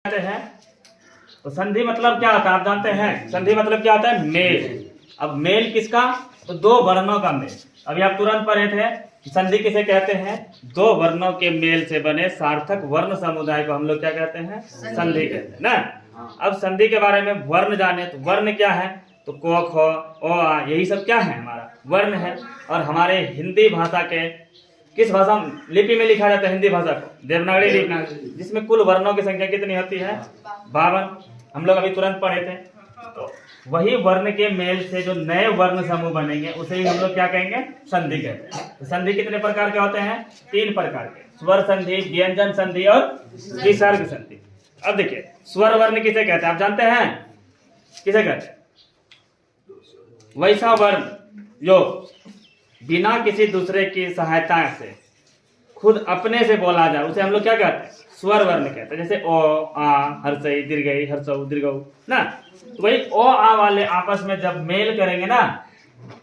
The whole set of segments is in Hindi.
हैं तो संधि मतलब क्या होता है आप जानते हैं? संधि मतलब क्या होता है? मेल। अब मेल किसका? तो दो वर्णों का मेल। अभी आप तुरंत पढ़े थे कि संधि किसे कहते हैं? दो वर्णों के मेल से बने सार्थक वर्ण समुदाय को हम लोग क्या कहते हैं? संधि कहते हैं ना। अब संधि के बारे में वर्ण जाने तो वर्ण क्या है? तो क ख ओ आ यही सब क्या है? हमारा वर्ण है। और हमारे हिंदी भाषा के किस भाषा लिपि में लिखा जाता है? हिंदी भाषा को देवनागरी लिपि, जिसमें कुल वर्णों की संख्या कितनी होती है? 52। हम लोग अभी तुरंत पढ़े थे। तो वही वर्ण के मेल से जो नए वर्ण समूह बनेंगे उसे ही हम लोग क्या कहेंगे? संधि कहते हैं। तो संधि कितने प्रकार के होते हैं? 3 प्रकार के, स्वर संधि, व्यंजन संधि और विसर्ग संधि। अब देखिए स्वर वर्ण किसे कहते हैं आप जानते हैं? किसे कहते हैं? वैसा वर्ण जो बिना किसी दूसरे की सहायता से खुद अपने से बोला जाए उसे हम लोग क्या कहते हैं? स्वर वर्ण कहते हैं। जैसे ओ आ हर्षई दीर्घई हर्षौ दीर्घौ ना, तो वही ओ आ वाले आपस में जब मेल करेंगे ना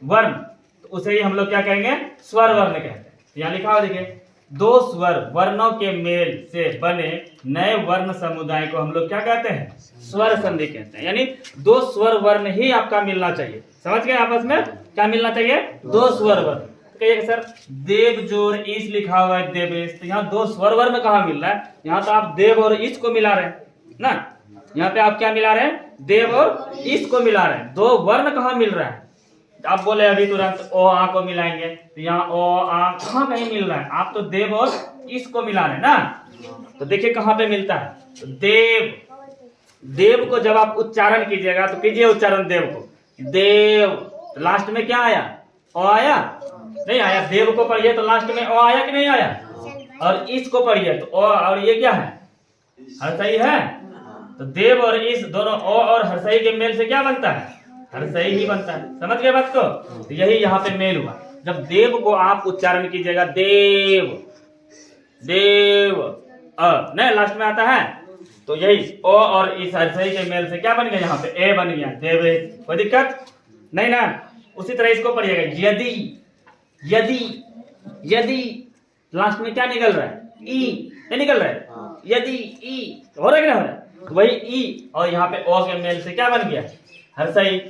वर्ण, तो उसे ही हम लोग क्या कहेंगे? स्वर वर्ण कहते हैं। यहाँ लिखा हुआ देखिए, दो स्वर वर्णों के मेल से बने नए वर्ण समुदाय को हम लोग क्या कहते हैं? स्वर संधि कहते हैं। यानी दो स्वर वर्ण ही आपका मिलना चाहिए। समझ गए? आपस में क्या मिलना चाहिए? दो स्वर वर्ण। कहिए सर देव जोर ईश लिखा हुआ है देवेश, तो यहाँ दो स्वर वर्ण कहाँ मिल रहा है? यहाँ तो आप देव और ईश को मिला रहे हैं ना। यहाँ पे आप क्या मिला रहे हैं? देव और ईश को मिला रहे हैं। दो वर्ण कहाँ मिल रहा है? आप बोले अभी तुरंत ओ आ को मिलाएंगे, तो यहाँ ओ आ कहाँ कहीं मिल रहा है? आप तो देव और ईश को मिला रहे हैं ना। तो देखिए कहाँ पे मिलता है? तो देव, देव को जब आप उच्चारण कीजिएगा तो कीजिए उच्चारण देव को, देव। लास्ट में क्या आया? ओ आया? नहीं आया। देव को पढ़िए तो लास्ट में ओ आया कि नहीं आया? और ईश को पढ़िए तो ओ, और ये क्या है? हर्षई है। तो देव और ईश दोनों ओ और हर्षई के मेल से क्या बनता है? हर्षई ही बनता है। समझ गए बात को? तो यही यहाँ पे मेल हुआ। जब देव को आप उच्चारण कीजिएगा देव, देव नहीं लास्ट में आता है, तो यही ओ और इस हर्षई के मेल से क्या बन गया? यहाँ पे ए बन गया, देवे। कोई दिक्कत नहीं ना। उसी तरह इसको पढ़िएगा, यदि, यदि, यदि लास्ट में क्या निकल रहा है? ई नहीं निकल रहा है? यदि ई हो रहा है कि नहीं हो रहा है? तो वही ई और यहाँ पे ओ के मेल से क्या बन गया? हर्षई।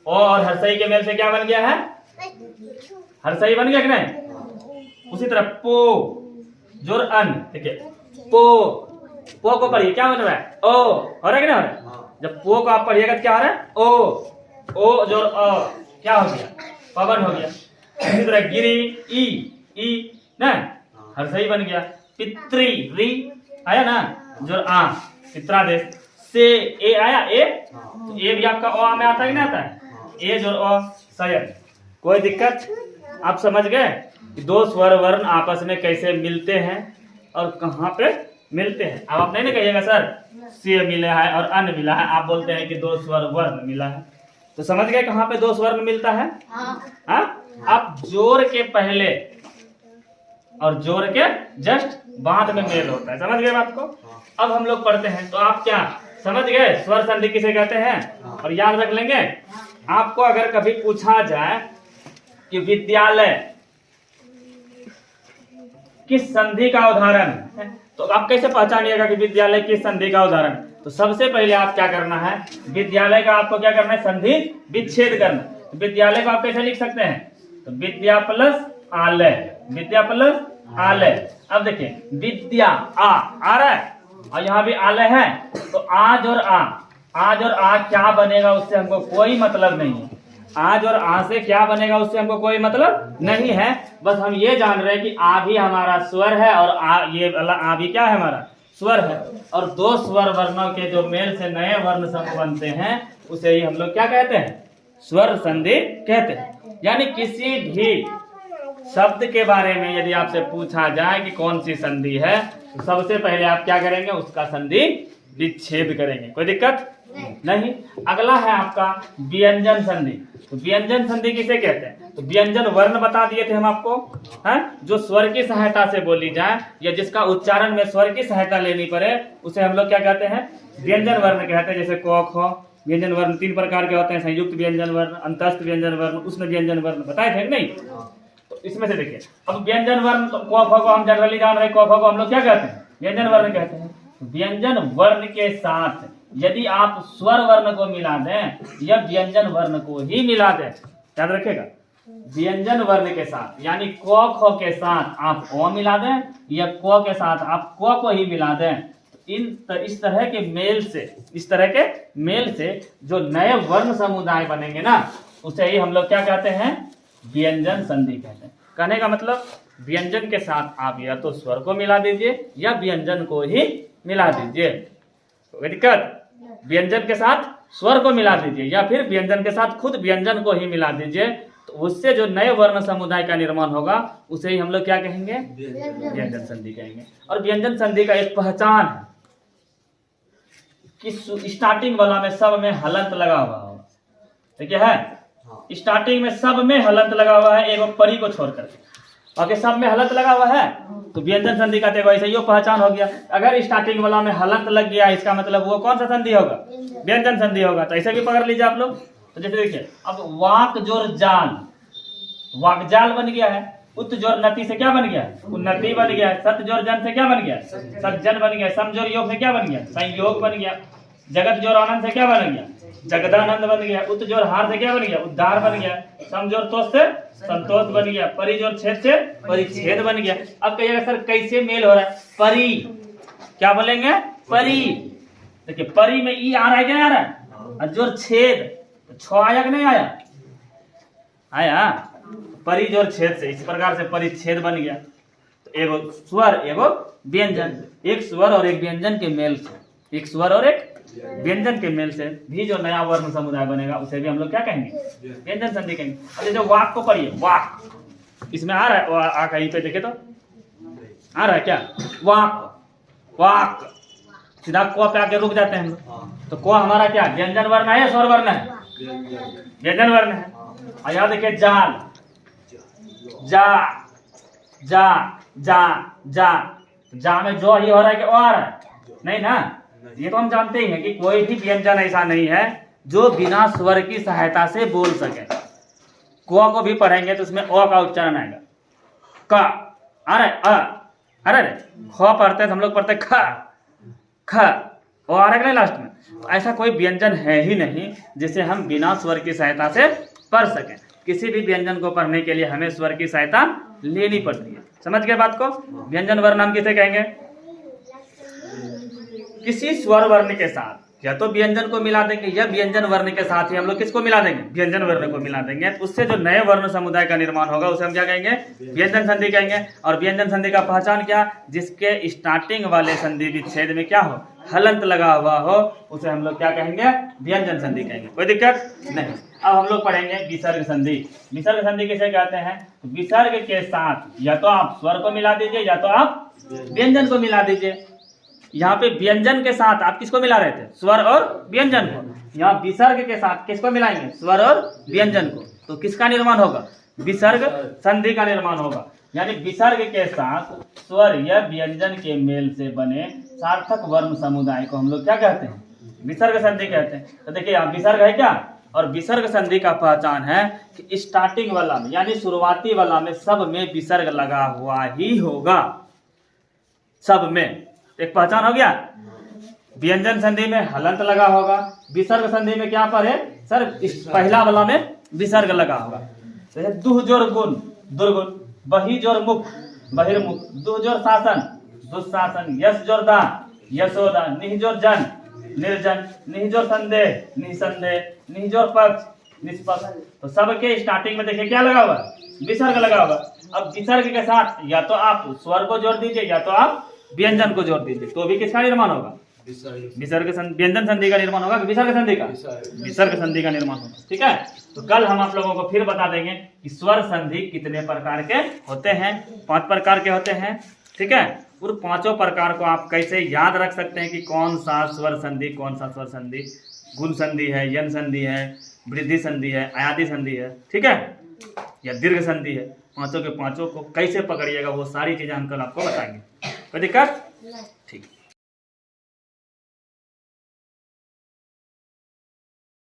ओ और हर्षई के मेल से क्या बन गया है? हर्षई बन गया कि नहीं? उसी तरह पो जोर अन, ठीक है, पो, पो को पढ़िए क्या बन रहा है? ओ हो रहा है कि नहीं हो रहा है? जब पो को आप पढ़िएगा तो क्या हो रहा है? ओ जोर अ क्या हो गया? पवन हो गया। इसी तरह गिरी ई ना हर्षई बन गया। पितृ री आया ना जोर आ, पित्रादेश से ए आया ए, तो ए भी आपका ओ में आता है कि नहीं आता है? ए जोर ओ शयन। कोई दिक्कत? आप समझ गए कि दो स्वर वर्ण आपस में कैसे मिलते हैं और कहाँ पे मिलते हैं? अब आप नहीं ना कहिएगा सर से मिला है और अन मिला है, आप बोलते हैं कि दो स्वर वर्ण मिला है। तो समझ गए कहाँ पे दो स्वर मिलता है? हाँ? आप जोर के पहले और जोर के जस्ट बाद में मेल होता है। समझ गए बात को? अब हम लोग पढ़ते हैं तो आप क्या समझ गए स्वर संधि किसे कहते हैं? और याद रख लेंगे। आपको अगर कभी पूछा जाए कि विद्यालय किस संधि का उदाहरण है, तो आप कैसे पहचानिएगा कि विद्यालय किस संधि का उदाहरण? तो सबसे पहले आप क्या करना है? विद्यालय का आपको क्या करना है? संधि विच्छेद करना। तो विद्यालय को आप कैसे लिख सकते हैं? तो विद्या प्लस आलय, विद्या प्लस आलय। अब देखिए विद्या आ रहा है और यहाँ भी आलय है, तो आज और आ क्या बनेगा उससे हमको कोई मतलब नहीं है। आज और आ से क्या बनेगा उससे हमको कोई मतलब नहीं है। बस हम ये जान रहे हैं कि आ भी हमारा स्वर है और ये आ भी क्या है? हमारा स्वर है। और दो स्वर वर्णों के जो मेल से नए वर्ण समूह बनते हैं उसे ही हम लोग क्या कहते हैं? स्वर संधि कहते हैं। यानी किसी भी शब्द के बारे में यदि आपसे पूछा जाए कि कौन सी संधि है, तो सबसे पहले आप क्या करेंगे? उसका संधि विच्छेद करेंगे। कोई दिक्कत नहीं। अगला है आपका व्यंजन संधि। तो व्यंजन संधि किसे कहते हैं? तो व्यंजन वर्ण बता दिए थे हम आपको, है जो स्वर की सहायता से बोली जाए या जिसका उच्चारण में स्वर की सहायता लेनी पड़े उसे हम लोग क्या कहते हैं? व्यंजन वर्ण कहते हैं। जैसे क ख व्यंजन वर्ण 3 प्रकार के होते हैं, संयुक्त व्यंजन वर्ण, अंतस्थ व्यंजन वर्ण, उष्ण व्यंजन वर्ण, बताए थे नहीं? तो इसमें से देखिए अब व्यंजन वर्ण क ख को हम जनरली जान रहे हैं, क ख को हम लोग क्या कहते हैं? व्यंजन वर्ण कहते हैं। व्यंजन वर्ण के साथ यदि आप स्वर वर्ण को मिला दें या व्यंजन वर्ण को ही मिला दें, याद रखेगा, व्यंजन वर्ण के साथ यानी क ख के साथ आप ओ मिला दें या क के साथ आप क को ही मिला दें, इस तरह के मेल से जो नए वर्ण समुदाय बनेंगे ना, उसे ही हम लोग क्या कहते हैं, व्यंजन संधि कहते हैं। कहने का मतलब व्यंजन के साथ आप या तो स्वर को मिला दीजिए या व्यंजन को ही मिला दीजिए, कोई दिक्कत, व्यंजन के साथ स्वर को मिला दीजिए या फिर व्यंजन के साथ खुद व्यंजन को ही मिला दीजिए, तो उससे जो नए वर्ण समुदाय का निर्माण होगा उसे ही हम लोग क्या कहेंगे, व्यंजन संधि कहेंगे। और व्यंजन संधि का एक पहचान है कि स्टार्टिंग वाला में सब में हलंत लगा हुआ हो, ठीक है, स्टार्टिंग में सब में हलंत लगा हुआ है एक परी को छोड़ करके, और सब में हलंत लगा हुआ है तो व्यंजन संधि का देखो ऐसे ही पहचान हो गया। अगर स्टार्टिंग वाला में हलंत लग गया इसका मतलब वो कौन सा संधि होगा, व्यंजन संधि होगा। तो ऐसे भी पकड़ लीजिए आप लोग। तो जैसे देखिए अब वाक जोर जाल, वाक जाल बन गया है, उत जोर नति से क्या बन गया, उन्नति बन गया, सत जोर जन से क्या बन गया, सज्जन बन गया, सम जोर योग से क्या बन गया, संयोग बन गया, जगत जोर आनंद से क्या बन गया, जगदानंद बन गया, उत जोर हार से क्या बन गया, उद्धार बन गया, सम जोर तोष से संतोष बन गया, परि जोर छेद से परिच्छेद बन गया। अब कहिएगा सर कैसे मेल हो रहा है, परि क्या बोलेंगे, परि, देखिए परि में ई आ रहा है क्या आ रहा है, और जोर छेद छ आया कि नहीं आया, आया, परि जोर छेद से, इस प्रकार से परिच्छेद बन गया। तो एगो स्वर एगो व्यंजन, एक स्वर और एक व्यंजन के मेल से, एक स्वर और एक व्यंजन के मेल से भी जो नया वर्ण समुदाय बनेगा उसे भी हम लोग क्या कहेंगे, व्यंजन संधि कहेंगे। अब जो वाक को पढ़िए, वाक इसमें आ रहा है, आ कहीं पे देखे तो आ रहा है क्या, वाक, वाक सीधा को पे आके रुक जाते हैं हम लोग। तो को हमारा क्या व्यंजन वर्ण है या स्वर वर्ण है, व्यंजन वर्ण है। और यहाँ देखिए जाल, जा जा जा जा, जा में जो ही हो रहा है कि ओ आ रहा है, नहीं ना, ये तो हम जानते ही हैं कि कोई भी व्यंजन ऐसा नहीं है जो बिना स्वर की सहायता से बोल सके। को भी पढ़ेंगे तो उसमें ओ का उच्चारण आएगा, का आ रहा है, अरे ख पढ़ते हैं हम लोग पढ़ते ख, ख ओ आ रहा है कि नहीं लास्ट में। ऐसा कोई व्यंजन है ही नहीं जिसे हम बिना स्वर की सहायता से पढ़ सकें। किसी भी व्यंजन को पढ़ने के लिए हमें स्वर की सहायता लेनी पड़ती है। समझ गए बात को। व्यंजन वर्ण हम किसे कहेंगे, किसी स्वर वर्ण के साथ या तो व्यंजन को मिला देंगे या व्यंजन वर्ण के साथ ही हम लोग किसको मिला देंगे, व्यंजन वर्ण को मिला देंगे। उससे जो नए वर्ण समुदाय का निर्माण होगा उसे हम क्या कहेंगे, व्यंजन संधि कहेंगे। और व्यंजन संधि का पहचान क्या, जिसके स्टार्टिंग वाले संधि विच्छेद में क्या हो, हलंत लगा हुआ हो, उसे हम लोग क्या कहेंगे, व्यंजन संधि कहेंगे। कोई दिक्कत नहीं। अब हम लोग पढ़ेंगे विसर्ग संधि। विसर्ग संधि किसे कहते हैं, विसर्ग के साथ या तो आप स्वर को मिला दीजिए या तो आप व्यंजन को मिला दीजिए। यहाँ पे व्यंजन के साथ आप किसको मिला रहे थे, स्वर और व्यंजन को। यहाँ विसर्ग के साथ किसको मिलाएंगे, स्वर और व्यंजन को। तो किसका निर्माण होगा, विसर्ग संधि का निर्माण होगा। यानी विसर्ग के साथ स्वर या व्यंजन के मेल से बने सार्थक वर्ण समुदाय को हम लोग क्या कहते हैं, विसर्ग संधि कहते हैं। तो देखिए यहाँ विसर्ग है क्या, और विसर्ग संधि का पहचान है कि स्टार्टिंग वाला में यानी शुरुआती वाला में सब में विसर्ग लगा हुआ ही होगा, सब में। एक पहचान हो गया। व्यंजन संधि में हलंत लगा होगा, विसर्ग संधि में क्या पर है सर, पहला वाला में विसर्ग लगा होगा। जैसे दुह जोर गुण, दुर्गुण, बही जोर मुख, बहिर्मुख, दुह जोर शासन, दुशासन, यश जोर दान, यशोदा, निह जोर जन, निर्जन, निह जोर संदेह, निसंदेह, निह जोर पक्ष, निष्पक्ष। तो सबके स्टार्टिंग में देखिए क्या लगा हुआ, विसर्ग लगा हुआ। अब विसर्ग के साथ या तो आप स्वर को जोड़ दीजिए या तो आप व्यंजन को जोड़ दीजिए, तो भी किसका निर्माण होगा, विसर्ग व्यंजन संधि का निर्माण होगा, विसर्ग संधि का, विसर्ग संधि का निर्माण होगा। ठीक है। तो कल हम आप लोगों को फिर बता देंगे कि स्वर संधि कितने प्रकार के होते हैं। 5 प्रकार के होते हैं। ठीक है। और 5 प्रकार को आप कैसे याद रख सकते हैं कि कौन सा स्वर संधि, कौन सा स्वर संधि, गुण संधि है, यन संधि है, वृद्धि संधि है, आयाति संधि है, ठीक है, या दीर्घ संधि है। 5 के 5 को कैसे पकड़िएगा वो सारी चीजें हम कल आपको बताएंगे। कोई दिक्कत?